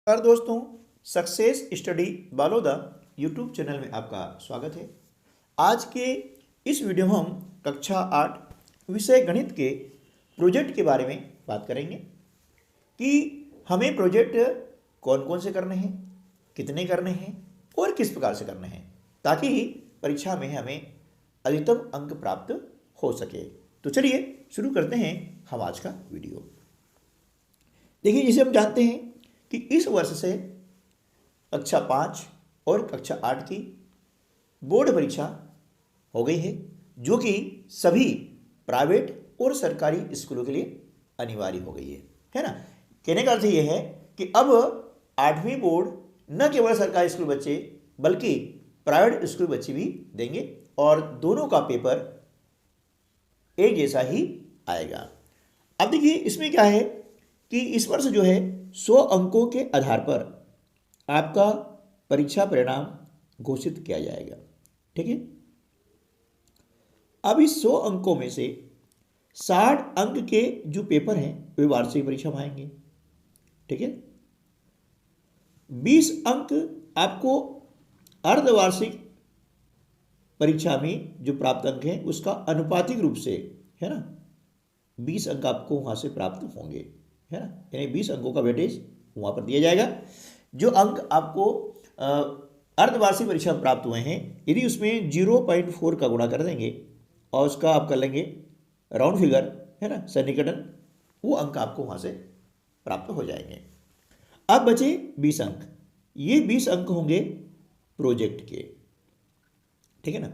और दोस्तों, success study Baloda YouTube channel में आपका स्वागत है। आज के इस वीडियो में हम कक्षा 8 विषय गणित के प्रोजेक्ट के बारे में बात करेंगे कि हमें प्रोजेक्ट कौन कौन से करने हैं, कितने करने हैं और किस प्रकार से करने हैं, ताकि परीक्षा में हमें अधिकतम अंक प्राप्त हो सके। तो चलिए शुरू करते हैं हम आज का वीडियो। देखिए, जिसे हम जानते हैं कि इस वर्ष से कक्षा 5 और कक्षा 8 की बोर्ड परीक्षा हो गई है, जो कि सभी प्राइवेट और सरकारी स्कूलों के लिए अनिवार्य हो गई है ना। कहने का अर्थ यह है कि अब 8वीं बोर्ड न केवल सरकारी स्कूल बच्चे बल्कि प्राइवेट स्कूल बच्चे भी देंगे और दोनों का पेपर एक जैसा ही आएगा। अब देखिए, इसमें क्या है कि इस वर्ष जो है 100 अंकों के आधार पर आपका परीक्षा परिणाम घोषित किया जाएगा। ठीक है। अब इस 100 अंकों में से 60 अंक के जो पेपर हैं वे वार्षिक परीक्षा में आएंगे। ठीक है। 20 अंक आपको अर्धवार्षिक परीक्षा में जो प्राप्त अंक हैं उसका अनुपातिक रूप से, है ना, 20 अंक आपको वहां से प्राप्त होंगे, है ना। यानी 20 अंकों का वेटेज वहाँ पर दिया जाएगा। जो अंक आपको अर्धवार्षिक परीक्षा में प्राप्त हुए हैं, यदि उसमें 0.4 का गुणा कर देंगे और उसका आप कर लेंगे राउंड फिगर, है ना, सन्निकटन, वो अंक आपको वहाँ से प्राप्त हो जाएंगे। अब बचे 20 अंक। ये 20 अंक होंगे प्रोजेक्ट के। ठीक है ना।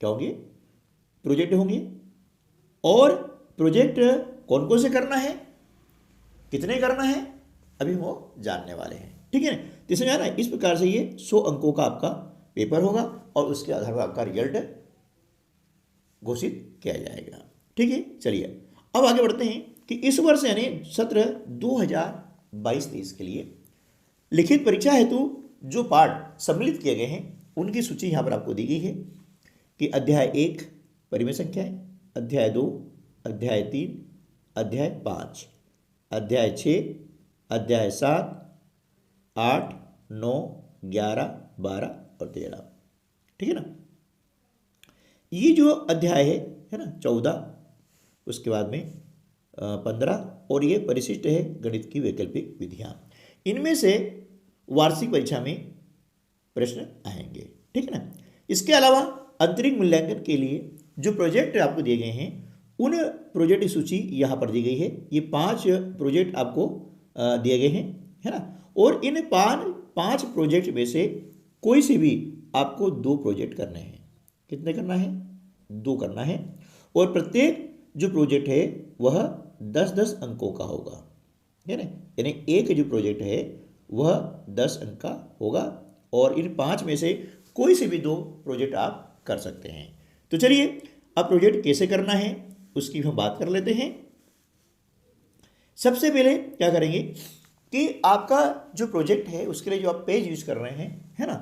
क्या होंगे? प्रोजेक्ट होंगे। और प्रोजेक्ट कौन कौन से करना है, कितने करना है, अभी वो जानने वाले हैं। ठीक है ना। तो इसमें ना इस प्रकार से ये 100 अंकों का आपका पेपर होगा और उसके आधार पर आपका रिजल्ट घोषित किया जाएगा। ठीक है। चलिए अब आगे बढ़ते हैं कि इस वर्ष यानी सत्र 2022-23 के लिए लिखित परीक्षा हेतु जो पाठ सम्मिलित किए गए हैं उनकी सूची यहाँ पर आपको दी गई है कि अध्याय 1 परिमेय संख्याएं, अध्याय 2, अध्याय 3, अध्याय 5, अध्याय 6, अध्याय 7, 8, 9, 11, 12 और 13। ठीक है ना। ये जो अध्याय है ना, 14, उसके बाद में 15 और ये परिशिष्ट है गणित की वैकल्पिक विधियां। इनमें से वार्षिक परीक्षा में प्रश्न आएंगे। ठीक है ना। इसके अलावा आंतरिक मूल्यांकन के लिए जो प्रोजेक्ट आपको दिए गए हैं उन प्रोजेक्ट की सूची यहाँ पर दी गई है। ये 5 प्रोजेक्ट आपको दिए गए हैं, है ना। और इन 5 प्रोजेक्ट में से कोई से भी आपको 2 प्रोजेक्ट करने हैं। कितने करना है? 2 करना है। और प्रत्येक जो प्रोजेक्ट है वह 10-10 अंकों का होगा, है ना। यानी एक जो प्रोजेक्ट है वह 10 अंक का होगा और इन 5 में से कोई से भी 2 प्रोजेक्ट आप कर सकते हैं। तो चलिए अब प्रोजेक्ट कैसे करना है उसकी हम बात कर लेते हैं। सबसे पहले क्या करेंगे कि आपका जो प्रोजेक्ट है उसके लिए जो आप पेज यूज कर रहे हैं, है ना,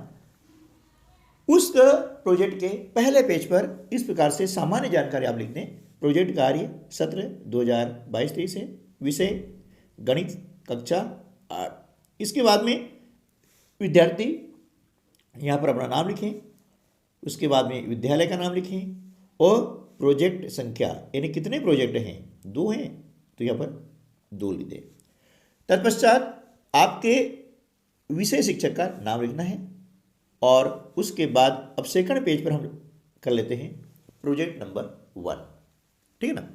उस प्रोजेक्ट के पहले पेज पर इस प्रकार से सामान्य जानकारी आप लिख दें। प्रोजेक्ट कार्य सत्र 2022-23 है, विषय गणित कक्षा 8। इसके बाद में विद्यार्थी यहाँ पर अपना नाम लिखें, उसके बाद में विद्यालय का नाम लिखें और प्रोजेक्ट संख्या यानी कितने प्रोजेक्ट हैं, 2 हैं तो यहाँ पर 2 लिख दें। तत्पश्चात आपके विषय शिक्षक का नाम लिखना है और उसके बाद अब सेकंड पेज पर हम कर लेते हैं प्रोजेक्ट नंबर 1। ठीक है ना।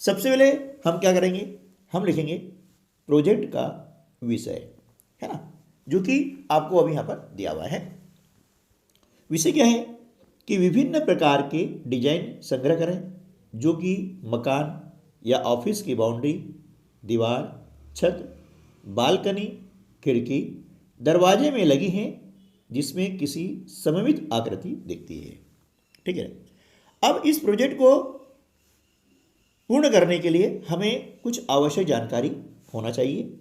सबसे पहले हम क्या करेंगे, हम लिखेंगे प्रोजेक्ट का विषय, है ना, जो कि आपको अभी यहाँ पर दिया हुआ है। विषय क्या है कि विभिन्न प्रकार के डिजाइन संग्रह करें जो कि मकान या ऑफिस की बाउंड्री, दीवार, छत, बालकनी, खिड़की, दरवाजे में लगी हैं जिसमें किसी सममित आकृति दिखती है। ठीक है। अब इस प्रोजेक्ट को पूर्ण करने के लिए हमें कुछ आवश्यक जानकारी होना चाहिए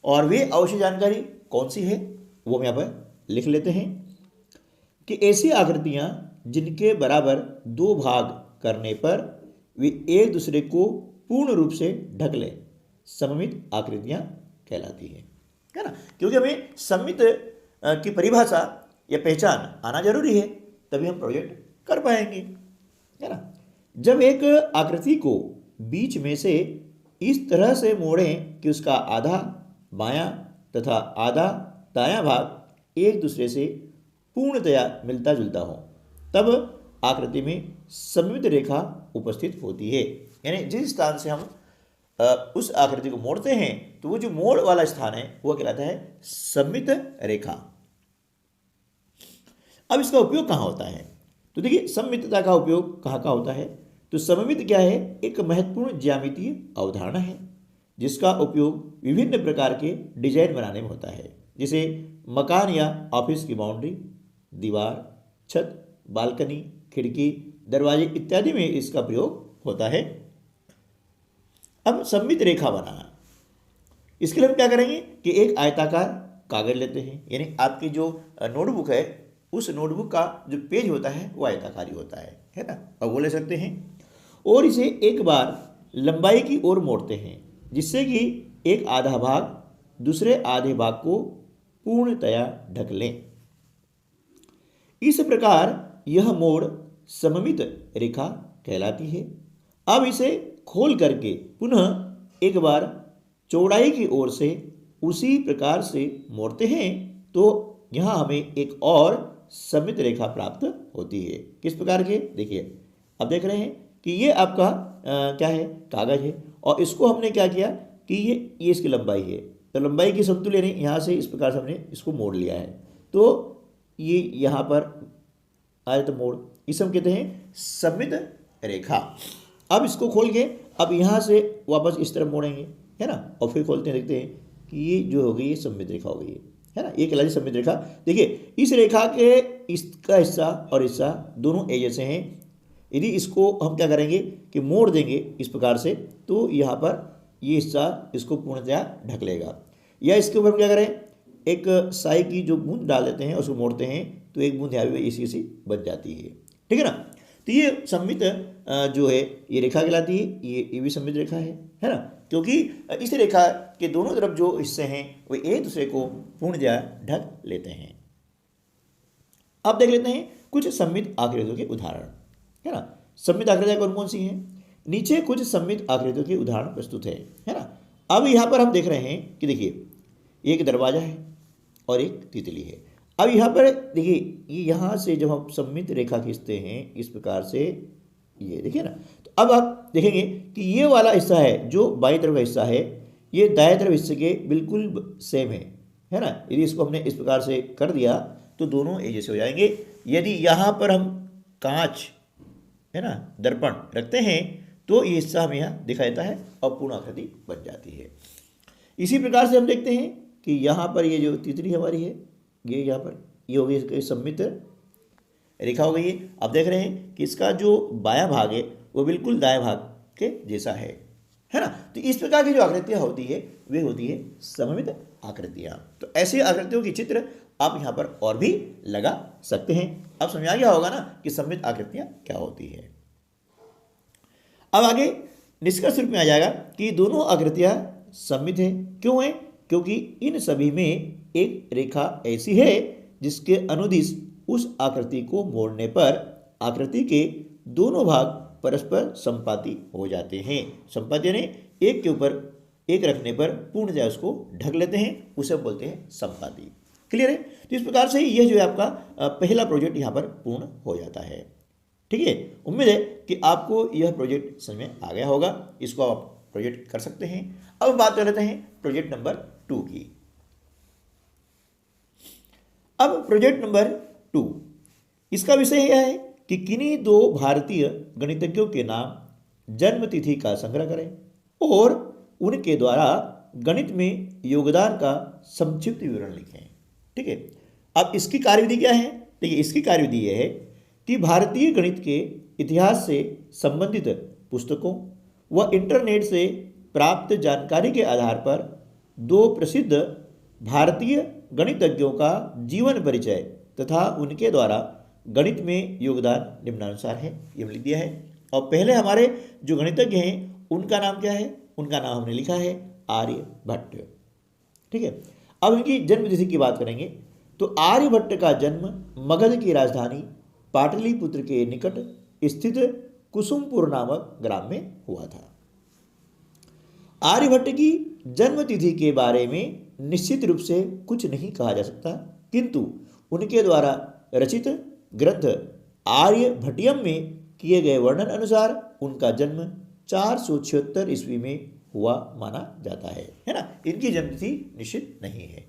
और वे आवश्यक जानकारी कौन सी है वो हम यहाँ पर लिख लेते हैं कि ऐसी आकृतियाँ जिनके बराबर 2 भाग करने पर वे एक दूसरे को पूर्ण रूप से ढक लें सममित आकृतियाँ कहलाती हैं। है ना, क्योंकि हमें सममित की परिभाषा या पहचान आना जरूरी है, तभी हम प्रोजेक्ट कर पाएंगे, है ना। जब एक आकृति को बीच में से इस तरह से मोड़ें कि उसका आधा बायां तथा आधा दायां भाग एक दूसरे से पूर्णतया मिलता जुलता हो, तब आकृति में सममित रेखा उपस्थित होती है। यानी जिस स्थान से हम उस आकृति को मोड़ते हैं, तो वो जो मोड़ वाला स्थान है वो कहलाता है सममित रेखा। अब इसका उपयोग कहाँ होता है? तो देखिए, सममितता का उपयोग कहाँ कहाँ होता है? तो सममित क्या है? एक महत्वपूर्ण ज्यामितीय अवधारणा है जिसका उपयोग विभिन्न प्रकार के डिजाइन बनाने में होता है, जैसे मकान या ऑफिस की बाउंड्री, दीवार, छत, बालकनी, खिड़की, दरवाजे इत्यादि में इसका प्रयोग होता है। अब सममित रेखा बनाना, इसके लिए हम क्या करेंगे कि एक आयताकार कागज लेते हैं, यानी आपकी जो नोटबुक है उस नोटबुक का जो पेज होता है वो आयताकारी होता है ना, अब वो ले सकते हैं और इसे एक बार लंबाई की ओर मोड़ते हैं, जिससे कि एक आधा भाग दूसरे आधे भाग को पूर्णतया ढक लें। इस प्रकार यह मोड़ सममित रेखा कहलाती है। अब इसे खोल करके पुनः एक बार चौड़ाई की ओर से उसी प्रकार से मोड़ते हैं, तो यहाँ हमें एक और सममित रेखा प्राप्त होती है। किस प्रकार के? देखिए, अब देख रहे हैं कि ये आपका क्या है? कागज है, और इसको हमने क्या किया कि ये इसकी लंबाई है, तो लंबाई की समतुल्य नहीं, यहाँ से इस प्रकार से हमने इसको मोड़ लिया है, तो ये यहाँ पर आए तो मोड़, इसे हम कहते हैं सममित रेखा। अब इसको खोल के अब यहाँ से वापस इस तरफ मोड़ेंगे, है ना, और फिर खोलते हैं, देखते हैं कि ये जो हो गई ये सममित रेखा हो गई है ना, ये कहलाती है सममित रेखा। देखिए, इस रेखा के इसका हिस्सा और हिस्सा दोनों एक जैसे हैं। यदि इसको हम क्या करेंगे कि मोड़ देंगे इस प्रकार से, तो यहाँ पर ये हिस्सा इसको पूर्णतया ढक लेगा, या इसके ऊपर हम क्या करें, एक साई की जो बूंद डाल देते हैं, उसको मोड़ते हैं, तो एक बूंद यहाँ भी इसी बन जाती है, ठीक है ना। तो ये सममित जो है ये रेखा कहलाती है, ये भी सममित रेखा है ना, क्योंकि इस रेखा के दोनों तरफ जो हिस्से हैं वो एक दूसरे को पूर्णतया ढक लेते हैं। अब देख लेते हैं कुछ सममित आकृतियों के उदाहरण, है ना। सममित आकृतियाँ कौन कौन सी हैं? नीचे कुछ सममित आकृतियों के उदाहरण प्रस्तुत है ना। अब यहाँ पर हम देख रहे हैं कि देखिए, एक दरवाजा है और एक तितली है। अब यहाँ पर देखिए, ये यहाँ से जब हम सममित रेखा खींचते हैं इस प्रकार से, ये देखिए ना, तो अब आप देखेंगे कि ये वाला हिस्सा है जो बाईं तरफ का हिस्सा है, ये दाएं तरफ हिस्से के बिल्कुल सेम है ना। यदि इसको हमने इस प्रकार से कर दिया तो दोनों एक जैसे हो जाएंगे। यदि यहाँ पर हम कांच, है ना, दर्पण रखते हैं तो ये हिस्सा हमें यहाँ दिखाई देता है और पूर्ण आकृति बन जाती है। इसी प्रकार से हम देखते हैं कि यहाँ पर ये जो तितली हमारी है, ये यहाँ पर ये हो गई सममित रेखा हो गई है। अब देख रहे हैं कि इसका जो बायां भाग है वो बिल्कुल दाएं भाग के जैसा है ना। तो इस प्रकार की जो आकृतियाँ होती है वे होती है सममित आकृतियाँ। तो ऐसी आकृतियों की चित्र आप यहाँ पर और भी लगा सकते हैं। अब समझ आ गया होगा ना कि सममित आकृतियाँ क्या होती है। अब आगे निष्कर्ष रूप में आ जाएगा कि दोनों आकृतियाँ सममित हैं। क्यों है? क्योंकि इन सभी में एक रेखा ऐसी है जिसके अनुदिश उस आकृति को मोड़ने पर आकृति के दोनों भाग परस्पर संपाती हो जाते हैं। संपाती यानी एक के ऊपर एक रखने पर पूर्णतया उसको ढक लेते हैं, उसे बोलते हैं संपाती। क्लियर है? तो इस प्रकार से यह जो है आपका पहला प्रोजेक्ट यहाँ पर पूर्ण हो जाता है। ठीक है, उम्मीद है कि आपको यह प्रोजेक्ट समझ में आ गया होगा। इसको आप प्रोजेक्ट कर सकते हैं। अब बात कर लेते हैं प्रोजेक्ट नंबर 2 की। अब प्रोजेक्ट नंबर 2, इसका विषय यह है कि किन्हीं दो भारतीय गणितज्ञों के नाम जन्म तिथि का संग्रह करें और उनके द्वारा गणित में योगदान का संक्षिप्त विवरण लिखें। ठीक है, अब इसकी कार्यविधि क्या है? देखिए, इसकी कार्यविधि यह है कि भारतीय गणित के इतिहास से संबंधित पुस्तकों व इंटरनेट से प्राप्त जानकारी के आधार पर दो प्रसिद्ध भारतीय गणितज्ञों का जीवन परिचय तथा उनके द्वारा गणित में योगदान निम्नानुसार है, ये लिख दिया है। और पहले हमारे जो गणितज्ञ हैं उनका नाम क्या है? उनका नाम हमने लिखा है आर्यभट्ट। ठीक है, अब इनकी जन्म तिथि की बात करेंगे तो आर्यभट्ट का जन्म मगध की राजधानी पाटलिपुत्र के निकट स्थित कुसुमपुर नामक ग्राम में हुआ था। आर्यभट्ट की जन्म तिथि के बारे में निश्चित रूप से कुछ नहीं कहा जा सकता, किंतु उनके द्वारा रचित ग्रंथ आर्यभट्टियम में किए गए वर्णन अनुसार उनका जन्म 476 ईस्वी में हुआ माना जाता है ना। इनकी जन्म तिथि निश्चित नहीं है।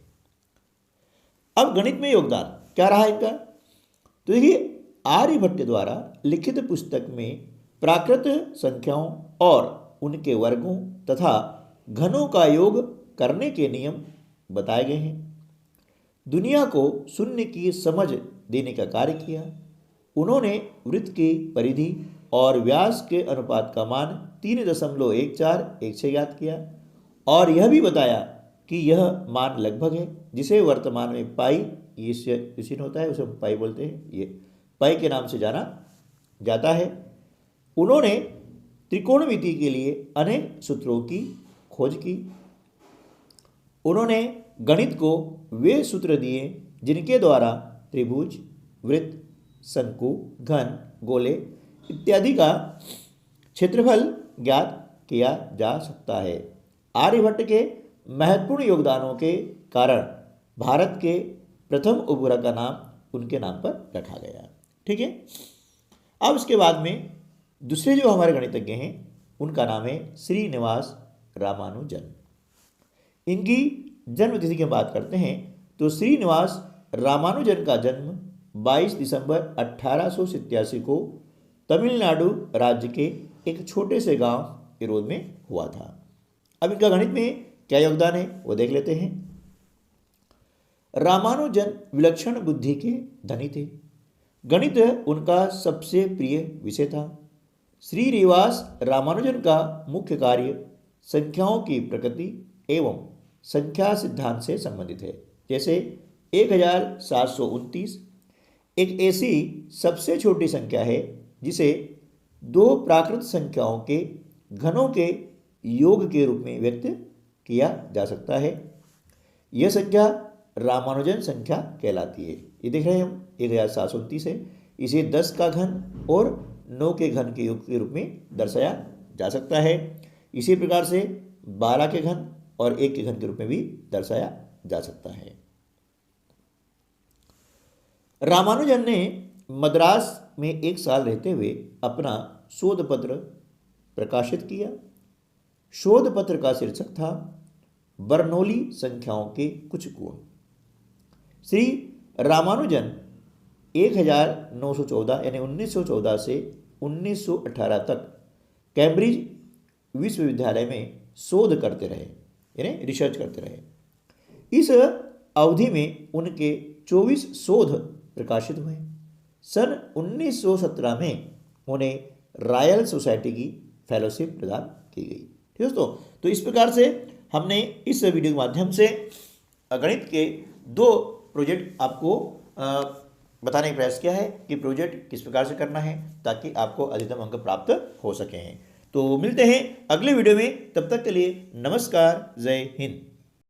अब गणित में योगदान क्या रहा इनका, तो देखिए आर्यभट्ट द्वारा लिखित पुस्तक में प्राकृत संख्याओं और उनके वर्गों तथा घनों का योग करने के नियम बताए गए हैं। दुनिया को शून्य की समझ देने का कार्य किया। उन्होंने वृत्त की परिधि और व्यास के अनुपात का मान 3.1416 ज्ञात किया और यह भी बताया कि यह मान लगभग है, जिसे वर्तमान में पाई इसी होता है, उसे पाई बोलते हैं, ये पाई के नाम से जाना जाता है। उन्होंने त्रिकोणमिति के लिए अनेक सूत्रों की खोज की। उन्होंने गणित को वे सूत्र दिए जिनके द्वारा त्रिभुज, वृत्त, शंकु, घन, गोले इत्यादि का क्षेत्रफल ज्ञात किया जा सकता है। आर्यभट्ट के महत्वपूर्ण योगदानों के कारण भारत के प्रथम उपग्रह का नाम उनके नाम पर रखा गया। ठीक है। अब इसके बाद में दूसरे जो हमारे गणितज्ञ हैं उनका नाम है श्रीनिवास रामानुजन। इनकी जन्म तिथि की बात करते हैं तो श्रीनिवास रामानुजन का जन्म 22 दिसंबर 1887 को तमिलनाडु राज्य के एक छोटे से गांव इरोद में हुआ था। अब इनका गणित में क्या योगदान है वो देख लेते हैं। रामानुजन विलक्षण बुद्धि के धनी थे। गणित उनका सबसे प्रिय विषय था। श्रीनिवास रामानुजन का मुख्य कार्य संख्याओं की प्रकृति एवं संख्या सिद्धांत से संबंधित है। जैसे 1729 एक ऐसी सबसे छोटी संख्या है जिसे दो प्राकृत संख्याओं के घनों के योग के रूप में व्यक्त किया जा सकता है। यह संख्या रामानुजन संख्या कहलाती है। ये देख रहे हैं हम 1729 है, इसे 10 का घन और 9 के घन के योग के रूप में दर्शाया जा सकता है। इसी प्रकार से 12 के घन और 1 के घन के रूप में भी दर्शाया जा सकता है। रामानुजन ने मद्रास में 1 साल रहते हुए अपना शोध पत्र प्रकाशित किया। शोध पत्र का शीर्षक था बर्नौली संख्याओं के कुछ गुण। श्री रामानुजन 1914 यानी 1914 से 1918 तक कैम्ब्रिज विश्वविद्यालय में शोध करते रहे, यानी रिसर्च करते रहे। इस अवधि में उनके 24 शोध प्रकाशित हुए। सन 1917 में उन्हें रॉयल सोसाइटी की फेलोशिप प्रदान की गई। ठीक दोस्तों, तो इस प्रकार से हमने इस वीडियो के माध्यम से गणित के 2 प्रोजेक्ट आपको बताने का प्रयास किया है कि प्रोजेक्ट किस प्रकार से करना है ताकि आपको अधिकतम अंक प्राप्त हो सके हैं। तो मिलते हैं अगले वीडियो में, तब तक के लिए नमस्कार, जय हिंद।